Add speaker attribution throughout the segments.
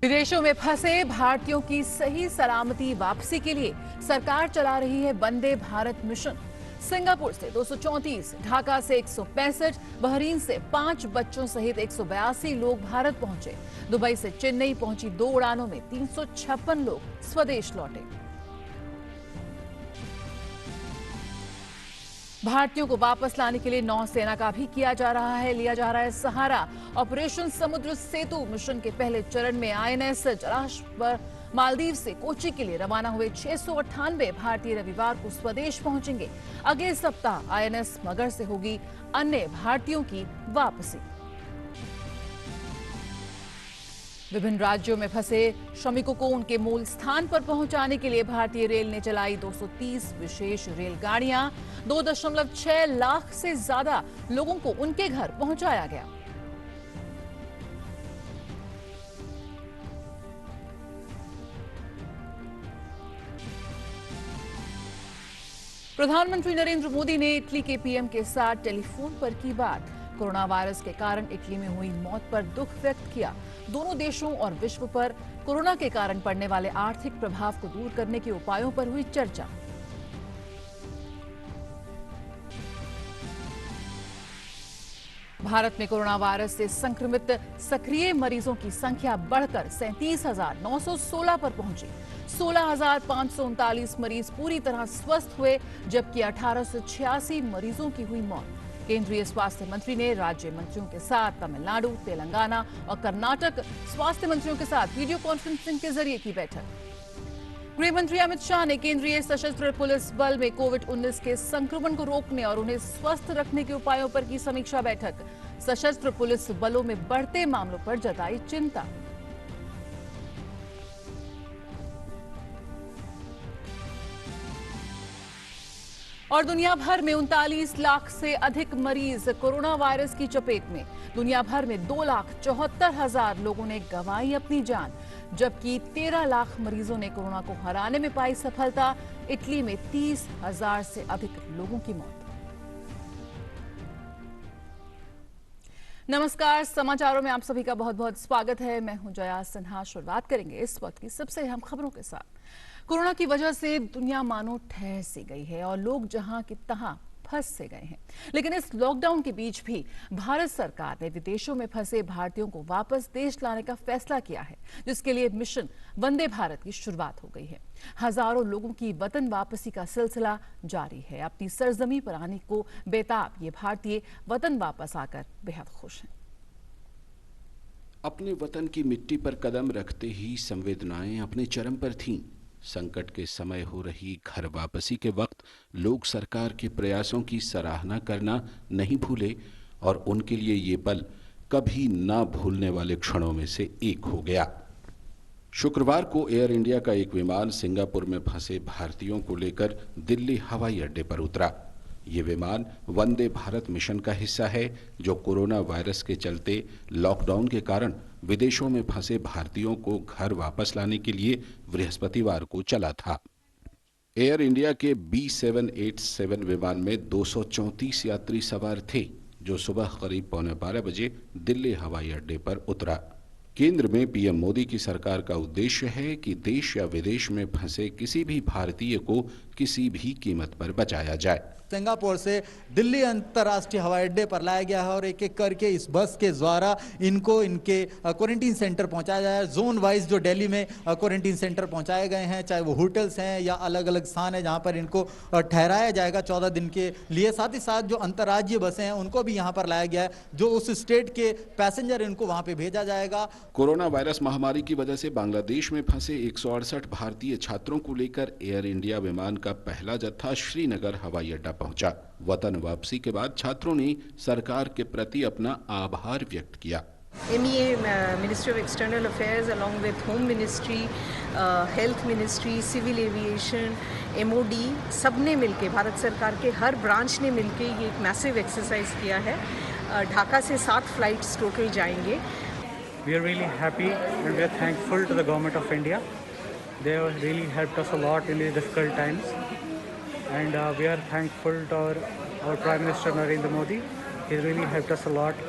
Speaker 1: विदेशों में फंसे भारतीयों की सही सलामती वापसी के लिए सरकार चला रही है वंदे भारत मिशन। सिंगापुर से 234, ढाका से 165, बहरीन से 5 बच्चों सहित 182 लोग भारत पहुंचे। दुबई से चेन्नई पहुंची 2 उड़ानों में 356 लोग स्वदेश लौटे। भारतीयों को वापस लाने के लिए नौसेना का भी लिया जा रहा है सहारा। ऑपरेशन समुद्र सेतु मिशन के पहले चरण में आईएनएस जलाश्व पर मालदीव से कोच्चि के लिए रवाना हुए 698 भारतीय रविवार को स्वदेश पहुंचेंगे। अगले सप्ताह आईएनएस मगर से होगी अन्य भारतीयों की वापसी। विभिन्न राज्यों में फंसे श्रमिकों को उनके मूल स्थान पर पहुंचाने के लिए भारतीय रेल ने चलाई 230 विशेष रेलगाड़ियां। 2.6 लाख से ज्यादा लोगों को उनके घर पहुंचाया गया। प्रधानमंत्री नरेंद्र मोदी ने इटली के पीएम के साथ टेलीफोन पर की बात। कोरोना वायरस के कारण इटली में हुई मौत पर दुख व्यक्त किया। दोनों देशों और विश्व पर कोरोना के कारण पड़ने वाले आर्थिक प्रभाव को दूर करने के उपायों पर हुई चर्चा। भारत में कोरोना वायरस से संक्रमित सक्रिय मरीजों की संख्या बढ़कर 37,916 पर पहुंची। 16,539 मरीज पूरी तरह स्वस्थ हुए, जबकि 1886 मरीजों की हुई मौत। केंद्रीय स्वास्थ्य मंत्री ने राज्य मंत्रियों के साथ तमिलनाडु, तेलंगाना और कर्नाटक स्वास्थ्य मंत्रियों के साथ वीडियो कॉन्फ्रेंसिंग के जरिए की बैठक। गृह मंत्री अमित शाह ने केंद्रीय सशस्त्र पुलिस बल में कोविड-19 के संक्रमण को रोकने और उन्हें स्वस्थ रखने के उपायों पर की समीक्षा बैठक। सशस्त्र पुलिस बलों में बढ़ते मामलों पर जताई चिंता। और दुनिया भर में 39 लाख से अधिक मरीज कोरोना वायरस की चपेट में। दुनिया भर में 2,74,000 लोगों ने गंवाई अपनी जान, जबकि 13 लाख मरीजों ने कोरोना को हराने में पाई सफलता। इटली में 30,000 से अधिक लोगों की मौत। नमस्कार, समाचारों में आप सभी का बहुत बहुत स्वागत है। मैं हूं जया सिन्हा। शुरुआत करेंगे इस वक्त की सबसे अहम खबरों के साथ। कोरोना की वजह से दुनिया मानो ठहर सी गई है और लोग जहां की तहां फंस से गए हैं। लेकिन इस लॉकडाउन के बीच भी भारत सरकार ने विदेशों में फंसे भारतीयों को वापस देश लाने का फैसला किया है, जिसके लिए मिशन वंदे भारत की शुरुआत हो गई है। हजारों लोगों की वतन वापसी का सिलसिला जारी है। अपनी सरजमी पर आने को बेताब ये भारतीय वतन वापस आकर बेहद खुश हैं।
Speaker 2: अपने वतन की मिट्टी पर कदम रखते ही संवेदनाएं अपने चरम पर थीं। संकट के समय हो रही घर वापसी के वक्त लोग सरकार के प्रयासों की सराहना करना नहीं भूले और उनके लिए ये पल कभी ना भूलने वाले क्षणों में से एक हो गया। शुक्रवार को एयर इंडिया का एक विमान सिंगापुर में फंसे भारतीयों को लेकर दिल्ली हवाई अड्डे पर उतरा। ये विमान वंदे भारत मिशन का हिस्सा है, जो कोरोना वायरस के चलते लॉकडाउन के कारण विदेशों में फंसे भारतीयों को घर वापस लाने के लिए बृहस्पतिवार को चला था। एयर इंडिया के B787 विमान में 234 यात्री सवार थे, जो सुबह करीब 11:15 बजे दिल्ली हवाई अड्डे पर उतरा। केंद्र में पीएम मोदी की सरकार का उद्देश्य है कि देश या विदेश में फंसे किसी भी भारतीय को किसी भी कीमत पर बचाया जाए।
Speaker 3: सिंगापुर से दिल्ली अंतर्राष्ट्रीय हवाई अड्डे पर लाया गया है और एक एक करके इस बस के द्वारा इनको इनके क्वारंटीन सेंटर पहुंचाया जाए। जोन वाइज जो दिल्ली में क्वारंटीन सेंटर पहुंचाए गए हैं, चाहे वो होटल्स हैं या अलग अलग स्थान है जहां पर इनको ठहराया जाएगा 14 दिन के लिए। साथ ही साथ जो अंतर्राज्यीय बसें हैं उनको भी यहाँ पर लाया गया है, जो उस स्टेट के पैसेंजर इनको वहाँ पे भेजा जाएगा।
Speaker 2: कोरोना वायरस महामारी की वजह से बांग्लादेश में फंसे 168 भारतीय छात्रों को लेकर एयर इंडिया विमान का पहला जत्था श्रीनगर हवाई अड्डा पहुंचा। वतन वापसी के बाद छात्रों ने सरकार के प्रति अपना आभार व्यक्त किया।
Speaker 4: MEA, Ministry of External Affairs, along with Home Ministry, Health Ministry, Civil Aviation, MOD, सबने मिलके, भारत सरकार के हर ब्रांच ने मिलके ये एक मैसिव एक्सरसाइज किया है। ढाका से 7 फ्लाइट्स टोटल जाएंगे।
Speaker 5: We are really happy and we are thankful to the government of India. They have really helped us a lot in these difficult times. And we are thankful to our Prime Minister Narendra Modi. He really helped us a lot.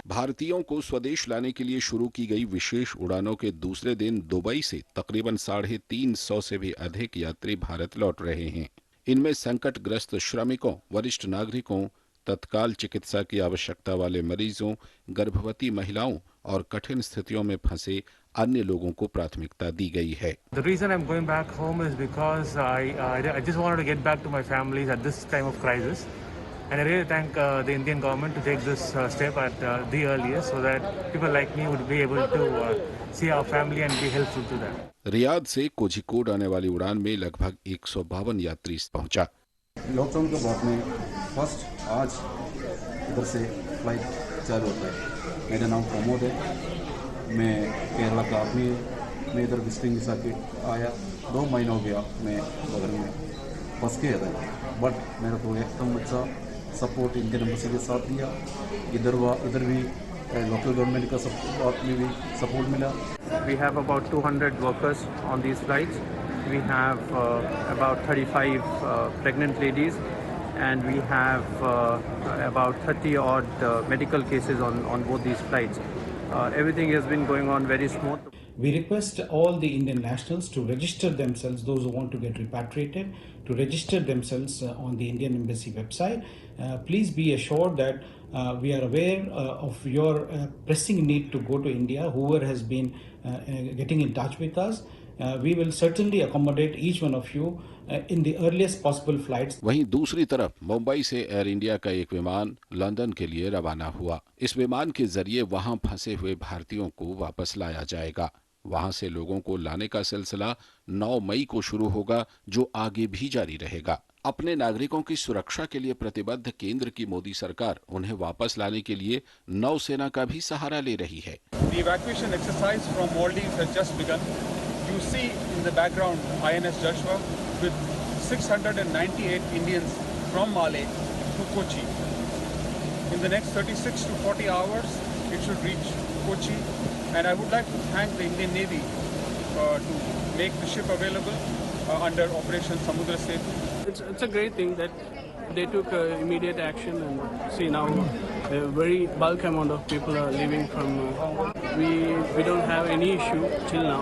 Speaker 2: भारतीयों को स्वदेश लाने के लिए शुरू की गई विशेष उड़ानों के दूसरे दिन दुबई से तकरीबन 350 से भी अधिक यात्री भारत लौट रहे हैं। इनमें संकटग्रस्त श्रमिकों, वरिष्ठ नागरिकों, तत्काल चिकित्सा की आवश्यकता वाले मरीजों, गर्भवती महिलाओं और कठिन स्थितियों में फंसे अन्य लोगों को प्राथमिकता दी गई है।
Speaker 6: The reason I'm going back home is because I just wanted to get back to my families at this time of crisis, and I really thank the Indian government to take this step at the earliest, so that people like me would be able to see our family and be helpful to them.
Speaker 2: Riyadh से कोझिकोड आने वाली उड़ान में लगभग 152 यात्री पहुंचा।
Speaker 7: Lockdown के बाद में फर्स्ट आज इधर से फ्लाइट चालू होता है। मेरा नाम प्रमोद है, मैं केरला का आदमी हूँ। मैं इधर विजिटिंग वीज़ा के आया, 2 महीना हो गया मैं बगल में फंस के था, बट मेरे को एकदम अच्छा सपोर्ट इंडियन एम्बेसी के साथ दिया। इधर भी लोकल गवर्नमेंट का सपोर्ट में भी सपोर्ट मिला।
Speaker 8: We have about 200 workers on these flights. We have about 35 pregnant ladies, and we have about 30 odd medical cases on both these flights. Everything has been going on very smooth.
Speaker 9: We request all the Indian nationals to register themselves, those who want to get repatriated, to register themselves on the Indian Embassy website. Please be assured that we are aware of your pressing need to go to India. Whoever has been getting in touch with us, we will certainly accommodate each one of you in the earliest possible flights.
Speaker 2: वहीं दूसरी तरफ मुंबई से air India का एक विमान London के लिए रवाना हुआ। इस विमान के जरिए वहां फंसे हुए भारतीयों को वापस लाया जाएगा। वहां से लोगों को लाने का सिलसिला 9 मई को शुरू होगा, जो आगे भी जारी रहेगा। अपने नागरिकों की सुरक्षा के लिए प्रतिबद्ध केंद्र की मोदी सरकार उन्हें वापस लाने के लिए नौसेना का भी सहारा ले रही है।
Speaker 10: The evacuation exercise from Maldives has just begun. You see in the background INS Joshua with 698 Indians from Malé to Kochi. In the next 36 to 40 hours, it should reach Kochi. And I would like to thank the Indian Navy to make the ship available under Operation Samudra Setu.
Speaker 11: It's a great thing that they took immediate action, and see now a very bulk amount of people are leaving from. We don't have any issue till now.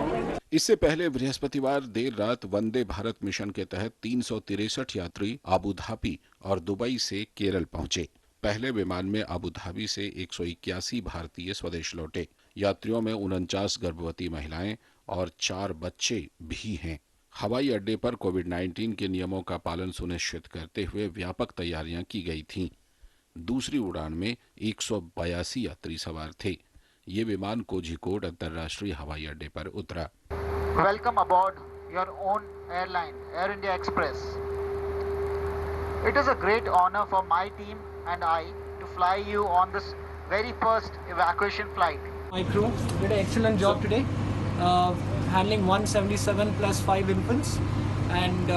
Speaker 2: इससे पहले बृहस्पतिवार देर रात Vande Bharat mission के तहत 363 यात्री Abu Dhabi और Dubai से केरल पहुंचे। पहले विमान में अबू धाबी से 181 भारतीय स्वदेश लौटे। यात्रियों में 49 गर्भवती महिलाएं और 4 बच्चे भी हैं। हवाई अड्डे पर कोविड-19 के नियमों का पालन सुनिश्चित करते हुए व्यापक तैयारियां की गई थीं। दूसरी उड़ान में 182 यात्री सवार थे। ये विमान कोझिकोड अंतर्राष्ट्रीय हवाई अड्डे पर उतरा।
Speaker 12: Welcome aboard your own airline, Air India Express. It is a great honor for my team and I to fly you on this very first evacuation flight.
Speaker 13: My crew did an excellent job today, handling 177 plus 5 infants, and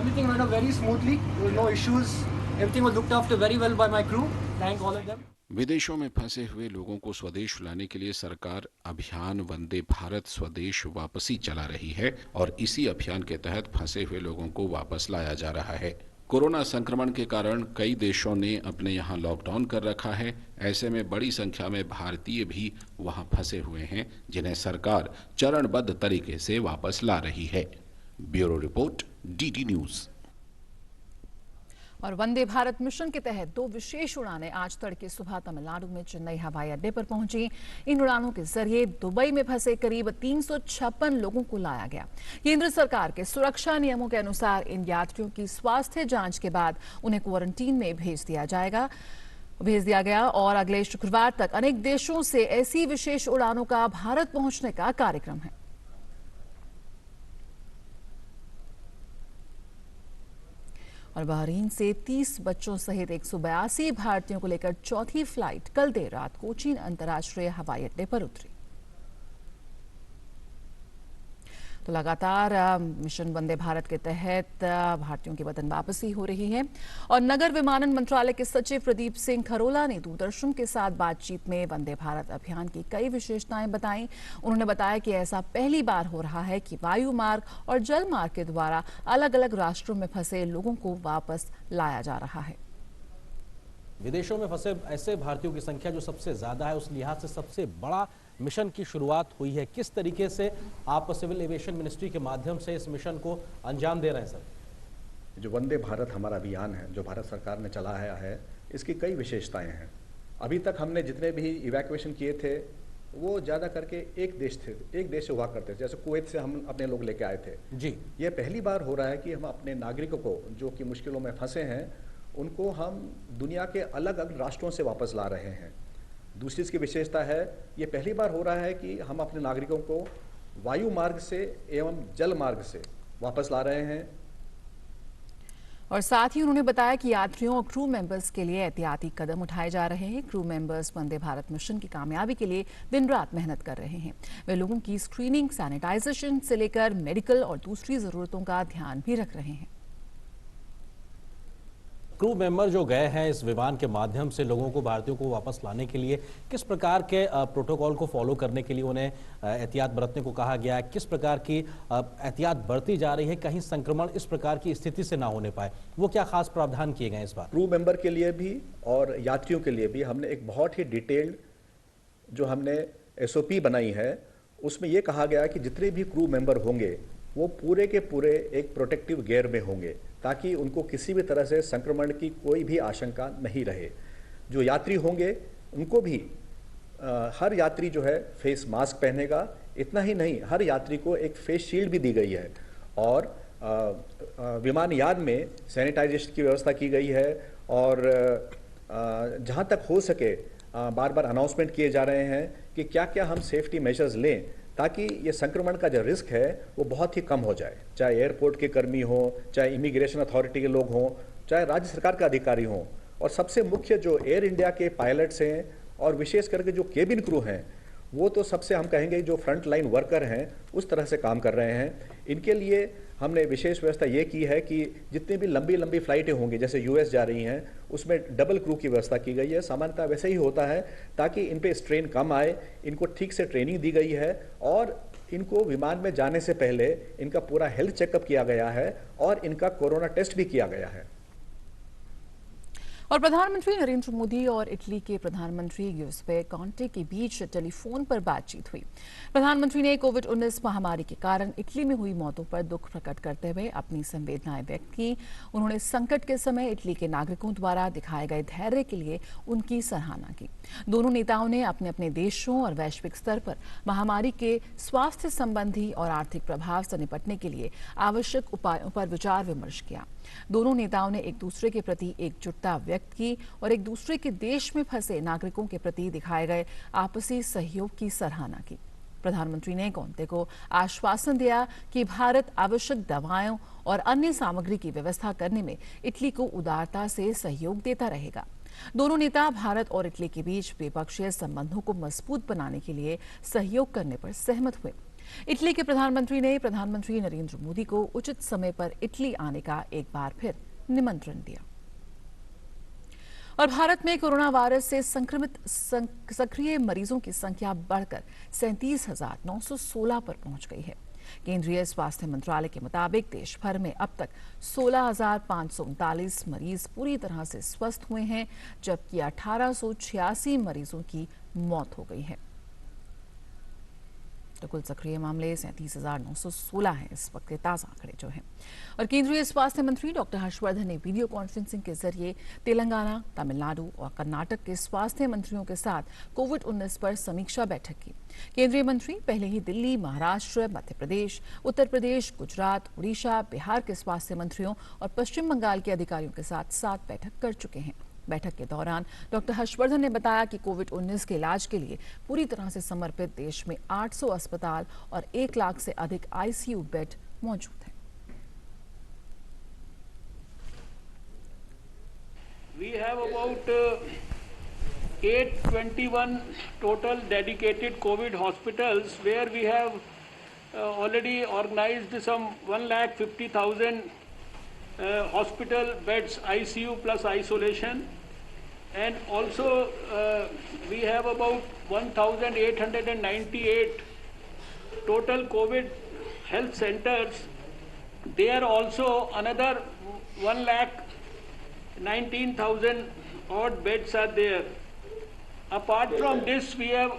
Speaker 13: everything went up very smoothly. There were no issues. Everything was looked after very well by my crew. Thank all of them.
Speaker 2: विदेशों में फंसे हुए लोगों को स्वदेश लाने के लिए सरकार अभियान वंदे भारत स्वदेश वापसी चला रही है और इसी अभियान के तहत फंसे हुए लोगों को वापस लाया जा रहा है। कोरोना संक्रमण के कारण कई देशों ने अपने यहाँ लॉकडाउन कर रखा है। ऐसे में बड़ी संख्या में भारतीय भी वहाँ फंसे हुए हैं, जिन्हें सरकार चरणबद्ध तरीके से वापस ला रही है। Bureau report, DD news.
Speaker 1: और वंदे भारत मिशन के तहत 2 विशेष उड़ानें आज तड़के सुबह तमिलनाडु में चेन्नई हवाई अड्डे पर पहुंची। इन उड़ानों के जरिए दुबई में फंसे करीब 356 लोगों को लाया गया। केंद्र सरकार के सुरक्षा नियमों के अनुसार इन यात्रियों की स्वास्थ्य जांच के बाद उन्हें क्वारंटीन में भेज दिया गया और अगले शुक्रवार तक अनेक देशों से ऐसी विशेष उड़ानों का भारत पहुंचने का कार्यक्रम है। और बहरीन से 30 बच्चों सहित 182 भारतीयों को लेकर चौथी फ्लाइट कल देर रात कोचीन अंतर्राष्ट्रीय हवाई अड्डे पर उतरी। तो लगातार मिशन वंदे भारत के तहत भारतीयों की वतन वापसी हो रही है और नगर विमानन मंत्रालय के सचिव प्रदीप सिंह खरोला ने दूरदर्शन के साथ बातचीत में वंदे भारत अभियान की कई विशेषताएं बताई। उन्होंने बताया कि ऐसा पहली बार हो रहा है कि वायु मार्ग और जल मार्ग के द्वारा अलग अलग राष्ट्रों में फंसे लोगों को वापस लाया जा रहा है।
Speaker 14: विदेशों में फंसे ऐसे भारतीयों की संख्या जो सबसे ज़्यादा है, उस लिहाज से सबसे बड़ा मिशन की शुरुआत हुई है। किस तरीके से आप सिविल एविएशन मिनिस्ट्री के माध्यम से इस मिशन को अंजाम दे रहे हैं सर?
Speaker 15: जो वंदे भारत हमारा अभियान है, जो भारत सरकार ने चलाया है, इसकी कई विशेषताएं हैं। अभी तक हमने जितने भी इवैक्यूएशन किए थे वो ज़्यादा करके एक देश से हुआ करते थे। जैसे कुवैत से हम अपने लोग लेके आए थे
Speaker 14: जी।
Speaker 15: ये पहली बार हो रहा है कि हम अपने नागरिकों को जो कि मुश्किलों में फंसे हैं उनको हम दुनिया के अलग अलग राष्ट्रों से वापस ला रहे हैं। दूसरी इसकी विशेषता है, ये पहली बार हो रहा है कि हम अपने नागरिकों को वायु मार्ग से एवं जल मार्ग से वापस ला रहे हैं।
Speaker 1: और साथ ही उन्होंने बताया कि यात्रियों और क्रू मेंबर्स के लिए एहतियाती कदम उठाए जा रहे हैं। Crew members Vande Bharat mission की कामयाबी के लिए दिन रात मेहनत कर रहे हैं। वे लोगों की स्क्रीनिंग, सैनिटाइजेशन से लेकर मेडिकल और दूसरी जरूरतों का ध्यान भी रख रहे हैं।
Speaker 14: क्रू मेंबर जो गए हैं इस विमान के माध्यम से लोगों को, भारतीयों को वापस लाने के लिए, किस प्रकार के प्रोटोकॉल को फॉलो करने के लिए उन्हें एहतियात बरतने को कहा गया है? किस प्रकार की एहतियात बरती जा रही है कहीं संक्रमण इस प्रकार की स्थिति से ना होने पाए? वो क्या खास प्रावधान किए गए इस बार?
Speaker 15: क्रू मेंबर के लिए भी और यात्रियों के लिए भी हमने एक बहुत ही डिटेल्ड जो हमने SOP बनाई है, उसमें ये कहा गया है कि जितने भी क्रू मेंबर होंगे वो पूरे के पूरे एक प्रोटेक्टिव गियर में होंगे ताकि उनको किसी भी तरह से संक्रमण की कोई भी आशंका नहीं रहे। जो यात्री होंगे उनको भी हर यात्री जो है फेस मास्क पहनेगा। इतना ही नहीं, हर यात्री को एक फेस शील्ड भी दी गई है और विमानयान में सैनिटाइजेशन की व्यवस्था की गई है। और जहाँ तक हो सके बार बार अनाउंसमेंट किए जा रहे हैं कि क्या क्या हम सेफ्टी मेजर्स लें ताकि ये संक्रमण का जो रिस्क है वो बहुत ही कम हो जाए। चाहे एयरपोर्ट के कर्मी हो, चाहे इमिग्रेशन अथॉरिटी के लोग हों, चाहे राज्य सरकार के अधिकारी हों, और सबसे मुख्य जो एयर इंडिया के पायलट्स हैं और विशेष करके जो केबिन क्रू हैं, वो तो सबसे हम कहेंगे जो फ्रंट लाइन वर्कर हैं उस तरह से काम कर रहे हैं। इनके लिए हमने विशेष व्यवस्था ये की है कि जितनी भी लंबी लंबी फ्लाइटें होंगी, जैसे US जा रही हैं, उसमें डबल क्रू की व्यवस्था की गई है। सामान्यतः वैसे ही होता है ताकि इन पे स्ट्रेन कम आए। इनको ठीक से ट्रेनिंग दी गई है और इनको विमान में जाने से पहले इनका पूरा हेल्थ चेकअप किया गया है और इनका कोरोना टेस्ट भी किया गया है।
Speaker 1: और प्रधानमंत्री नरेंद्र मोदी और इटली के प्रधानमंत्री गियुसेप्पे कॉन्टे के बीच टेलीफोन पर बातचीत हुई। प्रधानमंत्री ने कोविड-19 महामारी के कारण इटली में हुई मौतों पर दुख प्रकट करते हुए अपनी संवेदनाएं व्यक्त की। उन्होंने संकट के समय इटली के नागरिकों द्वारा दिखाए गए धैर्य के लिए उनकी सराहना की। दोनों नेताओं ने अपने अपने देशों और वैश्विक स्तर पर महामारी के स्वास्थ्य संबंधी और आर्थिक प्रभाव से निपटने के लिए आवश्यक उपायों पर विचार विमर्श किया। दोनों नेताओं ने एक दूसरे के प्रति एकजुटता व्यक्त की और एक दूसरे के देश में फंसे नागरिकों के प्रति दिखाए गए आपसी सहयोग की सराहना की। प्रधानमंत्री ने कॉन्टे को आश्वासन दिया कि भारत आवश्यक दवाओं और अन्य सामग्री की व्यवस्था करने में इटली को उदारता से सहयोग देता रहेगा। दोनों नेता भारत और इटली के बीच द्विपक्षीय संबंधों को मजबूत बनाने के लिए सहयोग करने पर सहमत हुए। इटली के प्रधानमंत्री ने प्रधानमंत्री नरेंद्र मोदी को उचित समय पर इटली आने का एक बार फिर निमंत्रण दिया। और भारत में कोरोना वायरस से संक्रमित सक्रिय मरीजों की संख्या बढ़कर 37,916 पर पहुंच गई है। केंद्रीय स्वास्थ्य मंत्रालय के मुताबिक देश भर में अब तक 16,539 मरीज पूरी तरह से स्वस्थ हुए हैं, जबकि 1,886 मरीजों की मौत हो गई है। तो कुल सक्रिय मामले 37,916 हैं इस वक्त के ताजा आंकड़े जो हैं। और केंद्रीय स्वास्थ्य मंत्री डॉक्टर हर्षवर्धन ने वीडियो कॉन्फ्रेंसिंग के जरिए तेलंगाना, तमिलनाडु और कर्नाटक के स्वास्थ्य मंत्रियों के साथ कोविड-19 पर समीक्षा बैठक की। केंद्रीय मंत्री पहले ही दिल्ली, महाराष्ट्र, मध्य प्रदेश, उत्तर प्रदेश, गुजरात, उड़ीसा, बिहार के स्वास्थ्य मंत्रियों और पश्चिम बंगाल के अधिकारियों के साथ 7 बैठक कर चुके हैं। बैठक के दौरान डॉक्टर हर्षवर्धन ने बताया कि कोविड-19 के इलाज के लिए पूरी तरह से समर्पित देश में 800 अस्पताल और 1 लाख से अधिक ICU बेड मौजूद हैं।
Speaker 11: We have about 821 total dedicated COVID hospitals where we have already organized some 1,50,000 hospital beds, ICU plus isolation, and also we have about 1,898 total COVID health centers. There also another 1,19,000
Speaker 16: odd beds are there. Apart from this, we have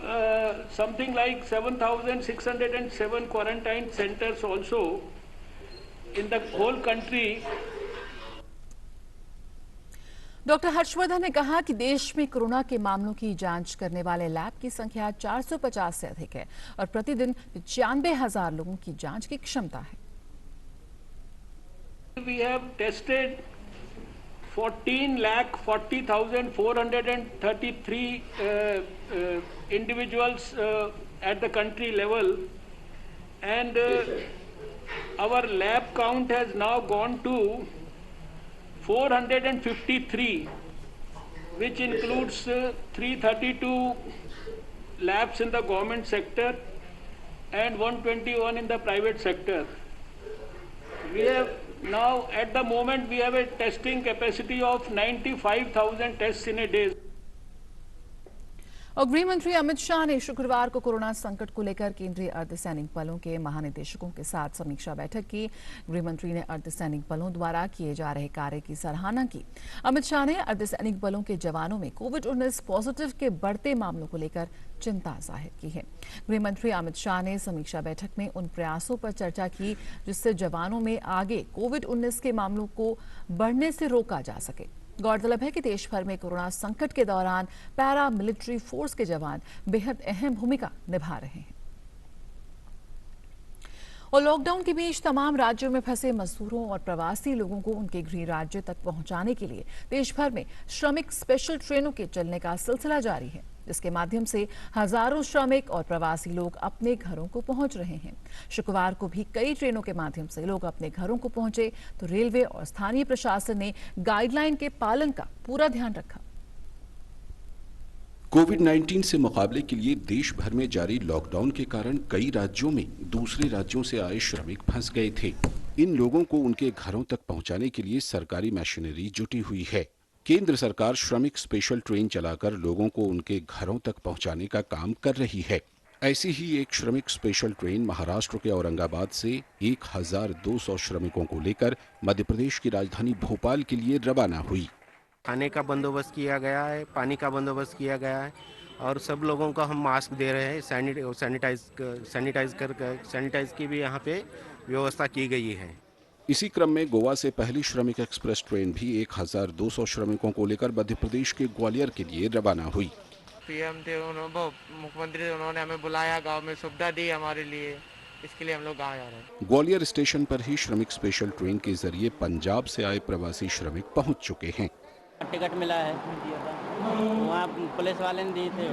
Speaker 16: something like 7,607 quarantine centers also in the whole country.
Speaker 1: Doctor Harshvardhan ने कहा कि देश में corona के मामलों की जांच करने वाले लैब की संख्या 450 से अधिक है और प्रतिदिन 95,000 लोगों की जांच की क्षमता है।
Speaker 16: We have tested 14,40,433 individuals at the country level, and our lab count has now gone to 453, which includes 332 labs in the government sector and 121 in the private sector. We have now, at the moment, we have a testing capacity of 95,000 tests in a day.
Speaker 1: और गृह मंत्री अमित शाह ने शुक्रवार को corona संकट को लेकर केंद्रीय अर्धसैनिक बलों के महानिदेशकों के साथ समीक्षा बैठक की। गृह मंत्री ने अर्धसैनिक बलों द्वारा किए जा रहे कार्य की सराहना की। अमित शाह ने अर्धसैनिक बलों के जवानों में कोविड-19 पॉजिटिव के बढ़ते मामलों को लेकर चिंता जाहिर की है। गृह मंत्री अमित शाह ने समीक्षा बैठक में उन प्रयासों पर चर्चा की जिससे जवानों में आगे कोविड-19 के मामलों को बढ़ने से रोका जा सके। गौरतलब है कि देश भर में कोरोना संकट के दौरान पैरा मिलिट्री फोर्स के जवान बेहद अहम भूमिका निभा रहे हैं। और लॉकडाउन के बीच तमाम राज्यों में फंसे मजदूरों और प्रवासी लोगों को उनके गृह राज्य तक पहुंचाने के लिए देश भर में श्रमिक स्पेशल ट्रेनों के चलने का सिलसिला जारी है, जिसके माध्यम से हजारों श्रमिक और प्रवासी लोग अपने घरों को पहुंच रहे हैं। शुक्रवार को भी कई ट्रेनों के माध्यम से लोग अपने घरों को पहुंचे तो रेलवे और स्थानीय प्रशासन ने गाइडलाइन के पालन का पूरा ध्यान रखा।
Speaker 2: कोविड-19 से मुकाबले के लिए देश भर में जारी लॉकडाउन के कारण कई राज्यों में दूसरे राज्यों से आए श्रमिक फंस गए थे। इन लोगों को उनके घरों तक पहुंचाने के लिए सरकारी मशीनरी जुटी हुई है। केंद्र सरकार श्रमिक स्पेशल ट्रेन चलाकर लोगों को उनके घरों तक पहुंचाने का काम कर रही है। ऐसी ही एक श्रमिक स्पेशल ट्रेन महाराष्ट्र के औरंगाबाद से 1,200 श्रमिकों को लेकर मध्य प्रदेश की राजधानी भोपाल के लिए रवाना हुई।
Speaker 17: खाने का बंदोबस्त किया गया है, पानी का बंदोबस्त किया गया है और सब लोगों को हम मास्क दे रहे हैं। सैनिटाइज की भी यहाँ पे व्यवस्था की गई है।
Speaker 2: इसी क्रम में गोवा से पहली श्रमिक एक्सप्रेस ट्रेन भी 1,200 श्रमिकों को लेकर मध्य प्रदेश के ग्वालियर के लिए रवाना हुई।
Speaker 18: पीएम थे, मुख्यमंत्री, उन्होंने हमें बुलाया, गांव में सुविधा दी हमारे लिए, इसके लिए हम लोग गाँव जा रहे हैं।
Speaker 2: ग्वालियर स्टेशन पर ही श्रमिक स्पेशल ट्रेन के जरिए पंजाब से आए प्रवासी श्रमिक पहुंच चुके हैं।
Speaker 19: टिकट मिला है, वहाँ पुलिस वाले ने दिए थे,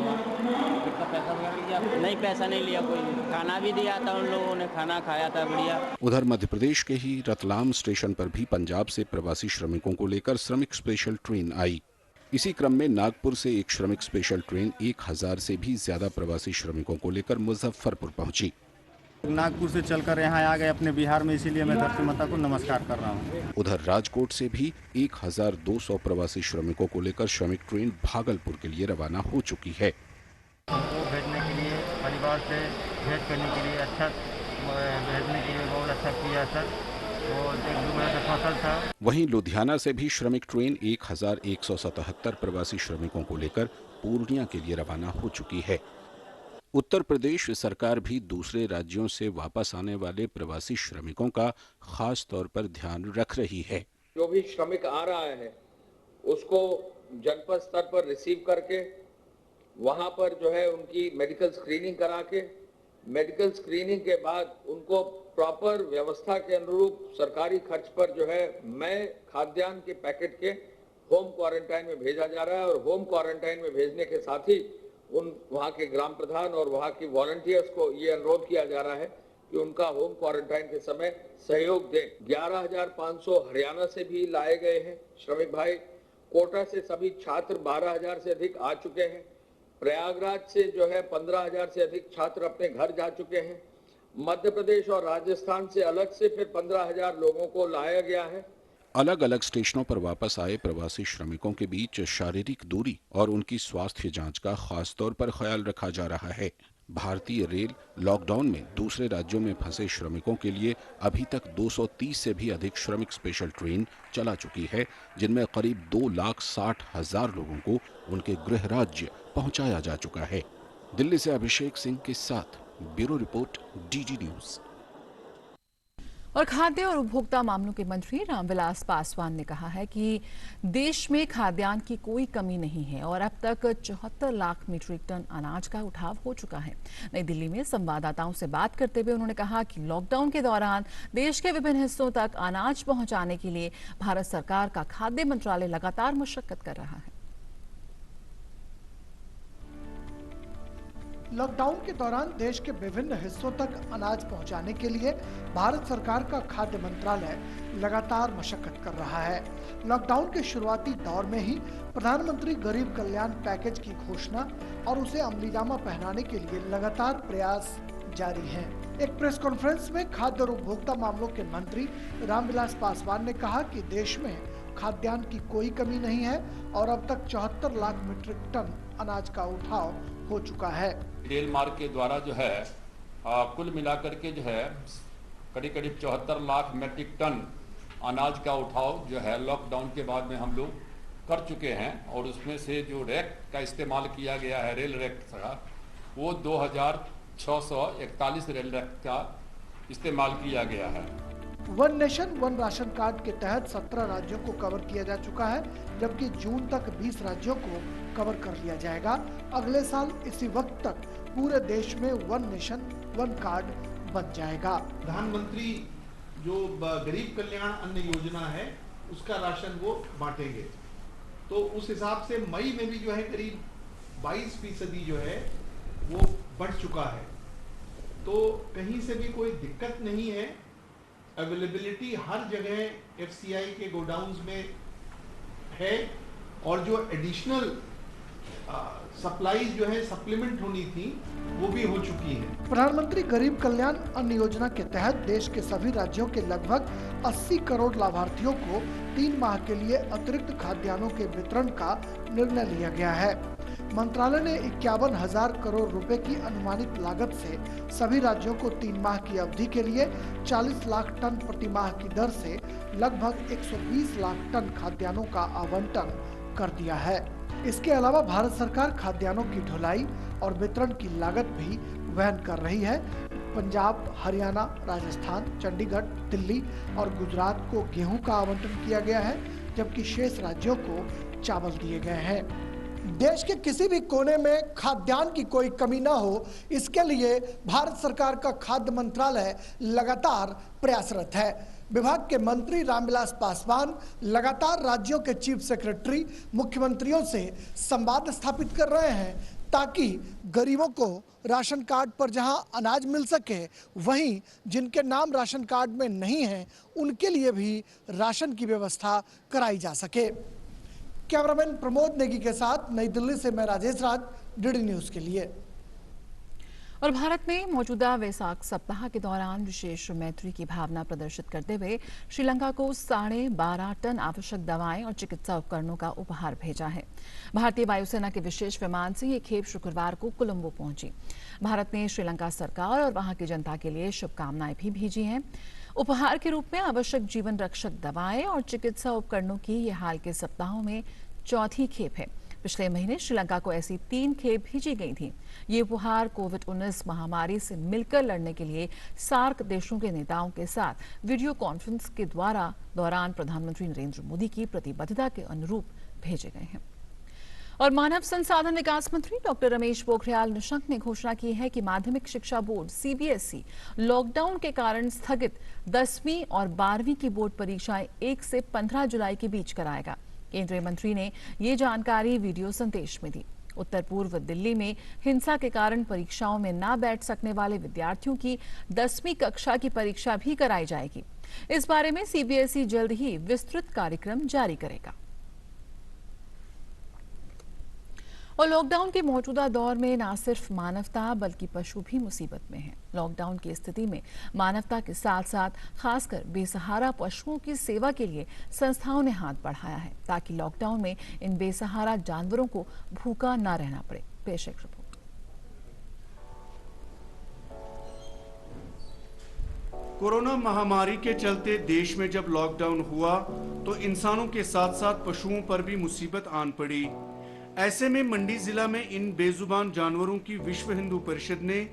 Speaker 19: पैसा लिया नहीं, पैसा नहीं लिया, कोई खाना भी दिया था, उन लोगों ने खाना खाया था बढ़िया।
Speaker 2: उधर मध्य प्रदेश के ही रतलाम स्टेशन पर भी पंजाब से प्रवासी श्रमिकों को लेकर श्रमिक स्पेशल ट्रेन आई। इसी क्रम में नागपुर से एक श्रमिक स्पेशल ट्रेन 1,000 से भी ज्यादा प्रवासी श्रमिकों को लेकर मुजफ्फरपुर पहुंची।
Speaker 20: नागपुर से चलकर यहाँ आ गए अपने बिहार में, इसीलिए मैं धरती माता को नमस्कार कर रहा हूँ।
Speaker 2: उधर राजकोट से भी 1,200 प्रवासी श्रमिकों को लेकर श्रमिक ट्रेन भागलपुर के लिए रवाना हो चुकी है।
Speaker 20: उनको भेजने के लिए, परिवार से भेंट करने के लिए, भेजने के लिए बहुत अच्छा किया सर। तो एक दूसरे का फसल था।
Speaker 2: वहीं लुधियाना से भी श्रमिक ट्रेन 1,177 प्रवासी श्रमिकों को लेकर पूर्णिया के लिए रवाना हो चुकी है। उत्तर प्रदेश सरकार भी दूसरे राज्यों से वापस आने वाले प्रवासी श्रमिकों का खास तौर पर ध्यान रख रही है।
Speaker 21: जो भी श्रमिक आ रहा है उसको जनपद स्तर पर रिसीव करके वहां पर जो है उनकी मेडिकल स्क्रीनिंग करा के, मेडिकल स्क्रीनिंग के बाद उनको प्रॉपर व्यवस्था के अनुरूप सरकारी खर्च पर जो है मैं खाद्यान्न के पैकेट के होम क्वारंटाइन में भेजा जा रहा है। और होम क्वारंटाइन में भेजने के साथ ही उन वहाँ के ग्राम प्रधान और वहाँ की वॉलंटियर्स को ये अनुरोध किया जा रहा है कि उनका होम क्वारंटाइन के समय सहयोग दें। 11,500 हरियाणा से भी लाए गए हैं श्रमिक भाई। कोटा से सभी छात्र 12,000 से अधिक आ चुके हैं। प्रयागराज से जो है 15,000 से अधिक छात्र अपने घर जा चुके हैं। मध्य प्रदेश और राजस्थान से अलग से फिर 15,000 लोगों को लाया गया है।
Speaker 2: अलग अलग स्टेशनों पर वापस आए प्रवासी श्रमिकों के बीच शारीरिक दूरी और उनकी स्वास्थ्य जांच का खास तौर पर ख्याल रखा जा रहा है। भारतीय रेल लॉकडाउन में दूसरे राज्यों में फंसे श्रमिकों के लिए अभी तक 230 से भी अधिक श्रमिक स्पेशल ट्रेन चला चुकी है, जिनमें करीब 2,60,000 लोगों को उनके गृह राज्य पहुंचाया जा चुका है। दिल्ली से अभिषेक सिंह के साथ ब्यूरो रिपोर्ट, डीडी न्यूज।
Speaker 1: और खाद्य और उपभोक्ता मामलों के मंत्री रामविलास पासवान ने कहा है कि देश में खाद्यान्न की कोई कमी नहीं है और अब तक 74 लाख मीट्रिक टन अनाज का उठाव हो चुका है। नई दिल्ली में संवाददाताओं से बात करते हुए उन्होंने कहा कि लॉकडाउन के दौरान देश के विभिन्न हिस्सों तक अनाज पहुंचाने के लिए भारत सरकार का खाद्य मंत्रालय लगातार मशक्कत कर रहा है।
Speaker 3: लॉकडाउन के दौरान देश के विभिन्न हिस्सों तक अनाज पहुंचाने के लिए भारत सरकार का खाद्य मंत्रालय लगातार मशक्कत कर रहा है। लॉकडाउन के शुरुआती दौर में ही प्रधानमंत्री गरीब कल्याण पैकेज की घोषणा और उसे अमलीजामा पहनाने के लिए लगातार प्रयास जारी हैं। एक प्रेस कॉन्फ्रेंस में खाद्य और उपभोक्ता मामलों के मंत्री रामविलास पासवान ने कहा कि देश में खाद्यान्न की कोई कमी नहीं है और अब तक 74 लाख मीट्रिक टन अनाज का उठाव हो चुका है।
Speaker 22: रेल मार्ग के द्वारा जो है कुल मिलाकर के जो है करीब 74 लाख मीट्रिक टन अनाज का उठाव जो है लॉकडाउन के बाद में हम लोग कर चुके हैं और उसमें से जो रैक का इस्तेमाल किया गया है, रेल रैक का, वो 2641 रेल रैक का इस्तेमाल किया गया है।
Speaker 3: One nation one ration card के तहत 17 राज्यों को कवर किया जा चुका है, जबकि जून तक 20 राज्यों को कवर कर लिया जाएगा। अगले साल इसी वक्त तक पूरे देश में वन नेशन वन कार्ड बन जाएगा।
Speaker 23: प्रधानमंत्री जो गरीब कल्याण अन्न योजना है उसका राशन वो बांटेंगे, तो उस हिसाब से मई में भी जो है करीब 22% जो है वो बढ़ चुका है, तो कहीं से भी कोई दिक्कत नहीं है। अवेलेबिलिटी हर जगह FCI के गोडाउन्स में है और जो एडिशनल सप्लाईज जो है सप्लीमेंट होनी थी वो भी हो चुकी है।
Speaker 3: प्रधानमंत्री गरीब कल्याण अन्न योजना के तहत देश के सभी राज्यों के लगभग 80 करोड़ लाभार्थियों को 3 माह के लिए अतिरिक्त खाद्यान्नों के वितरण का निर्णय लिया गया है। मंत्रालय ने 51,000 करोड़ रुपए की अनुमानित लागत से सभी राज्यों को 3 माह की अवधि के लिए 40 लाख टन प्रति माह की दर से लगभग 120 लाख टन खाद्यान्नों का आवंटन कर दिया है। इसके अलावा भारत सरकार खाद्यान्नों की ढुलाई और वितरण की लागत भी वहन कर रही है। पंजाब, हरियाणा, राजस्थान, चंडीगढ़, दिल्ली और गुजरात को गेहूं का आवंटन किया गया है, जबकि शेष राज्यों को चावल दिए गए हैं। देश के किसी भी कोने में खाद्यान्न की कोई कमी ना हो, इसके लिए भारत सरकार का खाद्य मंत्रालय लगातार प्रयासरत है। विभाग के मंत्री रामविलास पासवान लगातार राज्यों के चीफ सेक्रेटरी, मुख्यमंत्रियों से संवाद स्थापित कर रहे हैं ताकि गरीबों को राशन कार्ड पर जहां अनाज मिल सके, वहीं जिनके नाम राशन कार्ड में नहीं है उनके लिए भी राशन की व्यवस्था कराई जा सके। कैमरामैन प्रमोद नेगी के साथ नई दिल्ली से मैं राजेश राज, डीडी न्यूज के लिए।
Speaker 1: और भारत में मौजूदा वैसाख सप्ताह के दौरान विशेष मैत्री की भावना प्रदर्शित करते हुए श्रीलंका को 12.5 टन आवश्यक दवाएं और चिकित्सा उपकरणों का उपहार भेजा है। भारतीय वायुसेना के विशेष विमान से ये खेप शुक्रवार को कोलंबो पहुंची। भारत ने श्रीलंका सरकार और वहां की जनता के लिए शुभकामनाएं भी भेजी हैं। उपहार के रूप में आवश्यक जीवन रक्षक दवाएं और चिकित्सा उपकरणों की ये हाल के सप्ताहों में चौथी खेप है। पिछले महीने श्रीलंका को ऐसी 3 खेप भेजी गई थी। ये उपहार कोविड-19 महामारी से मिलकर लड़ने के लिए सार्क देशों के नेताओं के साथ वीडियो कॉन्फ्रेंस के दौरान प्रधानमंत्री नरेंद्र मोदी की प्रतिबद्धता के अनुरूप भेजे गए हैं। और मानव संसाधन विकास मंत्री डॉक्टर रमेश पोखरियाल निशंक ने घोषणा की है कि माध्यमिक शिक्षा बोर्ड CBSE लॉकडाउन के कारण स्थगित 10वीं और 12वीं की बोर्ड परीक्षाएं 1 से 15 जुलाई के बीच कराएगा। केंद्रीय मंत्री ने ये जानकारी वीडियो संदेश में दी। उत्तर पूर्व दिल्ली में हिंसा के कारण परीक्षाओं में न बैठ सकने वाले विद्यार्थियों की 10वीं कक्षा की परीक्षा भी कराई जाएगी। इस बारे में CBSE जल्द ही विस्तृत कार्यक्रम जारी करेगा। और लॉकडाउन के मौजूदा दौर में न सिर्फ मानवता बल्कि पशु भी मुसीबत में हैं। लॉकडाउन की स्थिति में मानवता के साथ साथ खासकर बेसहारा पशुओं की सेवा के लिए संस्थाओं ने हाथ बढ़ाया है ताकि लॉकडाउन में इन बेसहारा जानवरों को भूखा न रहना पड़े। पेश एक रिपोर्ट।
Speaker 4: कोरोना महामारी के चलते देश में जब लॉकडाउन हुआ तो इंसानों के साथ साथ पशुओं पर भी मुसीबत आन पड़ी। ऐसे में मंडी जिला में इन बेजुबान जानवरों की विश्व हिंदू परिषद ने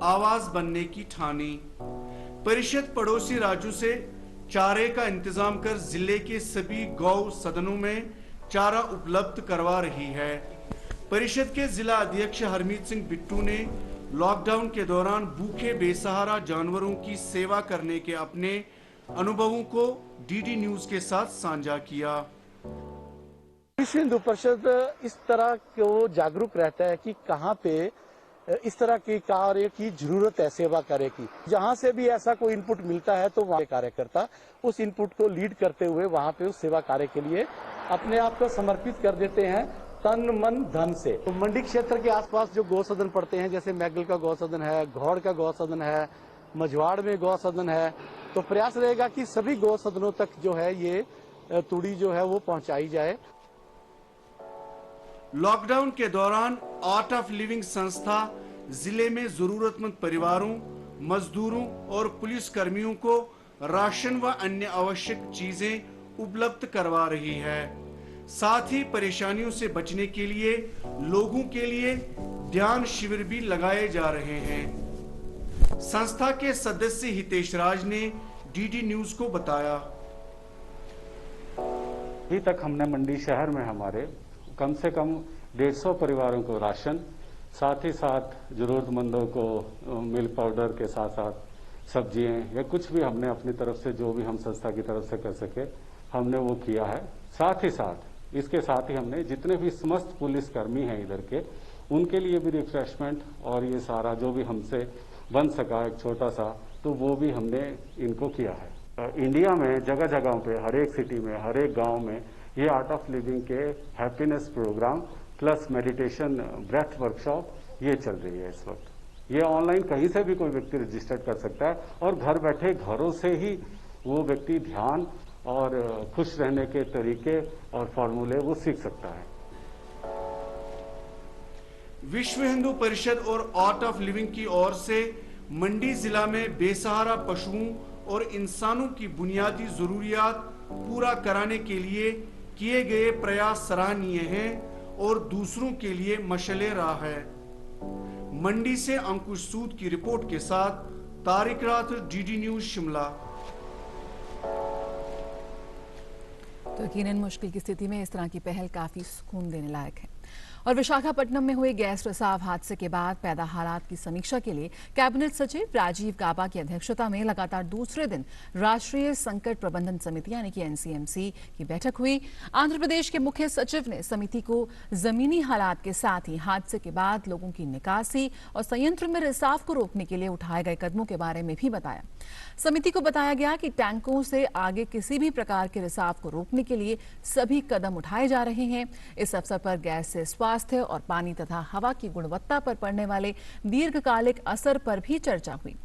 Speaker 4: आवाज बनने की ठानी। परिषद पड़ोसी राज्यों से चारे का इंतजाम कर जिले के सभी गौ सदनों में चारा उपलब्ध करवा रही है। परिषद के जिला अध्यक्ष हरमीत सिंह बिट्टू ने लॉकडाउन के दौरान भूखे बेसहारा जानवरों की सेवा करने के अपने अनुभवों को डीडी न्यूज के साथ साझा किया।
Speaker 5: विश्व हिंदू परिषद इस तरह को जागरूक रहता है कि कहाँ पे इस तरह की कार्य की जरूरत है सेवा कार्य की। जहाँ से भी ऐसा कोई इनपुट मिलता है तो वहाँ कार्यकर्ता उस इनपुट को लीड करते हुए वहाँ पे उस सेवा कार्य के लिए अपने आप को समर्पित कर देते हैं तन मन धन से। तो मंडी क्षेत्र के आसपास जो गौ सदन पड़ते हैं, जैसे मैगल का गौ सदन है, घौड़ का गौ सदन है, मझवाड़ में गौ सदन है, तो प्रयास रहेगा कि सभी गौ सदनों तक जो है ये तूड़ी जो है वो पहुंचाई जाए।
Speaker 4: लॉकडाउन के दौरान आर्ट ऑफ लिविंग संस्था जिले में जरूरतमंद परिवारों, मजदूरों और पुलिस कर्मियों को राशन व अन्य आवश्यक चीजें उपलब्ध करवा रही है। साथ ही परेशानियों से बचने के लिए लोगों के लिए ध्यान शिविर भी लगाए जा रहे हैं। संस्था के सदस्य हितेश राज ने डीडी न्यूज को बताया।
Speaker 6: अभी तक हमने मंडी शहर में हमारे कम से कम 150 परिवारों को राशन, साथ ही साथ जरूरतमंदों को मिल्क पाउडर के साथ साथ सब्जियां या कुछ भी हमने अपनी तरफ से जो भी हम संस्था की तरफ से कर सके हमने वो किया है। साथ ही साथ इसके साथ ही हमने जितने भी समस्त पुलिस कर्मी हैं इधर के उनके लिए भी रिफ्रेशमेंट और ये सारा जो भी हमसे बन सका एक छोटा सा तो वो भी हमने इनको किया है। इंडिया में जगह जगह पे हर एक सिटी में हर एक गांव में ये आर्ट ऑफ लिविंग के happiness programme plus meditation breath workshop ये चल रही है इस वक्त। ये ऑनलाइन कहीं से भी कोई व्यक्ति रजिस्टर कर सकता है और घर बैठे घरों से ही वो व्यक्ति ध्यान और खुश रहने के तरीके और फॉर्मूले वो सीख सकता है।
Speaker 4: विश्व हिंदू परिषद और आर्ट ऑफ लिविंग की ओर से मंडी जिला में बेसहारा पशुओं और इंसानों की बुनियादी जरूरियात पूरा कराने के लिए किए गए प्रयास सराहनीय हैं और दूसरों के लिए मशले राह है। मंडी से अंकुश सूद की रिपोर्ट के साथ तारिक रात, डीडी न्यूज शिमला।
Speaker 1: तो यकीनन मुश्किल की स्थिति में इस तरह की पहल काफी सुकून देने लायक है। और विशाखापट्टनम में हुए गैस रिसाव हादसे के बाद पैदा हालात की समीक्षा के लिए कैबिनेट सचिव राजीव गाबा की अध्यक्षता में लगातार दूसरे दिन राष्ट्रीय संकट प्रबंधन समिति यानी कि एनसीएमसी की बैठक हुई। आंध्र प्रदेश के मुख्य सचिव ने समिति को जमीनी हालात के साथ ही हादसे के बाद लोगों की निकासी और संयंत्र में रिसाव को रोकने के लिए उठाए गए कदमों के बारे में भी बताया। समिति को बताया गया कि टैंकों से आगे किसी भी प्रकार के रिसाव को रोकने के लिए सभी कदम उठाए जा रहे हैं। इस अवसर पर गैस से स्वास्थ्य और पानी तथा हवा की गुणवत्ता पर पड़ने वाले दीर्घकालिक असर पर भी चर्चा हुई।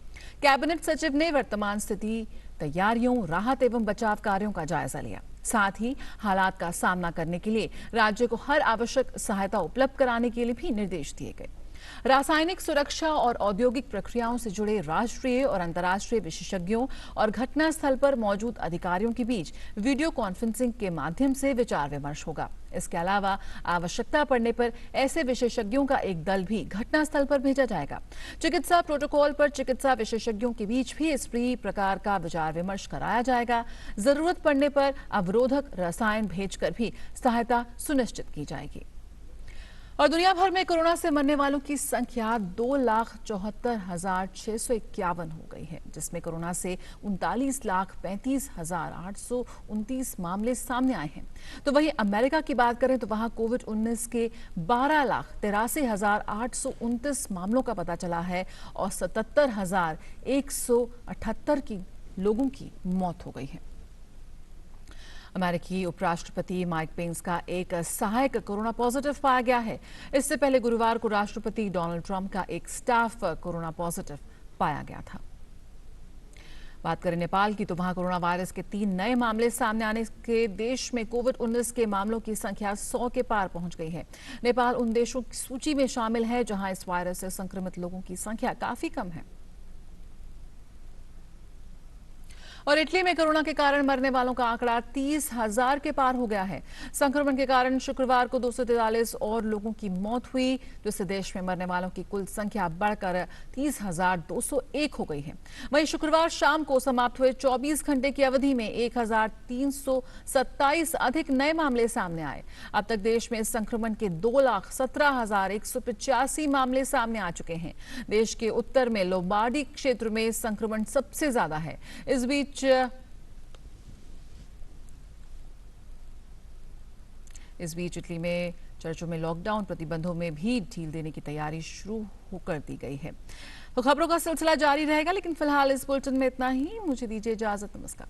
Speaker 1: कैबिनेट सचिव ने वर्तमान स्थिति, तैयारियों, राहत एवं बचाव कार्यों का जायजा लिया। साथ ही हालात का सामना करने के लिए राज्य को हर आवश्यक सहायता उपलब्ध कराने के लिए भी निर्देश दिए गए। रासायनिक सुरक्षा और औद्योगिक प्रक्रियाओं से जुड़े राष्ट्रीय और अंतर्राष्ट्रीय विशेषज्ञों और घटनास्थल पर मौजूद अधिकारियों के बीच वीडियो कॉन्फ्रेंसिंग के माध्यम से विचार विमर्श होगा। इसके अलावा आवश्यकता पड़ने पर ऐसे विशेषज्ञों का एक दल भी घटनास्थल पर भेजा जाएगा। चिकित्सा प्रोटोकॉल पर चिकित्सा विशेषज्ञों के बीच भी इस प्रकार का विचार विमर्श कराया जाएगा। जरूरत पड़ने पर अवरोधक रसायन भेजकर भी सहायता सुनिश्चित की जाएगी। और दुनिया भर में कोरोना से मरने वालों की संख्या 2,74,651 हो गई है, जिसमें कोरोना से 39,35,829 मामले सामने आए हैं। तो वहीं अमेरिका की बात करें तो वहां कोविड-19 के 12,83,829 मामलों का पता चला है और 77,178 लोगों की मौत हो गई है। अमेरिकी उपराष्ट्रपति माइक पेंस का एक सहायक कोरोना पॉजिटिव पाया गया है। इससे पहले गुरुवार को राष्ट्रपति डोनाल्ड ट्रंप का एक स्टाफ कोरोना पॉजिटिव पाया गया था। बात करें नेपाल की तो वहां कोरोना वायरस के 3 नए मामले सामने आने के देश में कोविड-19 के मामलों की संख्या 100 के पार पहुंच गई है। नेपाल उन देशों की सूची में शामिल है जहां इस वायरस से संक्रमित लोगों की संख्या काफी कम है। और इटली में कोरोना के कारण मरने वालों का आंकड़ा 30,000 के पार हो गया है। संक्रमण के कारण शुक्रवार को 243 और लोगों की मौत हुई, जिससे देश में मरने वालों की कुल संख्या बढ़कर 30,201 हो गई है। वहीं शुक्रवार शाम को समाप्त हुए 24 घंटे की अवधि में 1,327 अधिक नए मामले सामने आए। अब तक देश में संक्रमण के 2,17,185 मामले सामने आ चुके हैं। देश के उत्तर में लोम्बार्डी क्षेत्र में संक्रमण सबसे ज्यादा है। इस बीच इटली में चर्चों में लॉकडाउन प्रतिबंधों में भी ढील देने की तैयारी शुरू कर दी गई है। तो खबरों का सिलसिला जारी रहेगा, लेकिन फिलहाल इस बुलेटिन में इतना ही। मुझे दीजिए इजाजत। नमस्कार।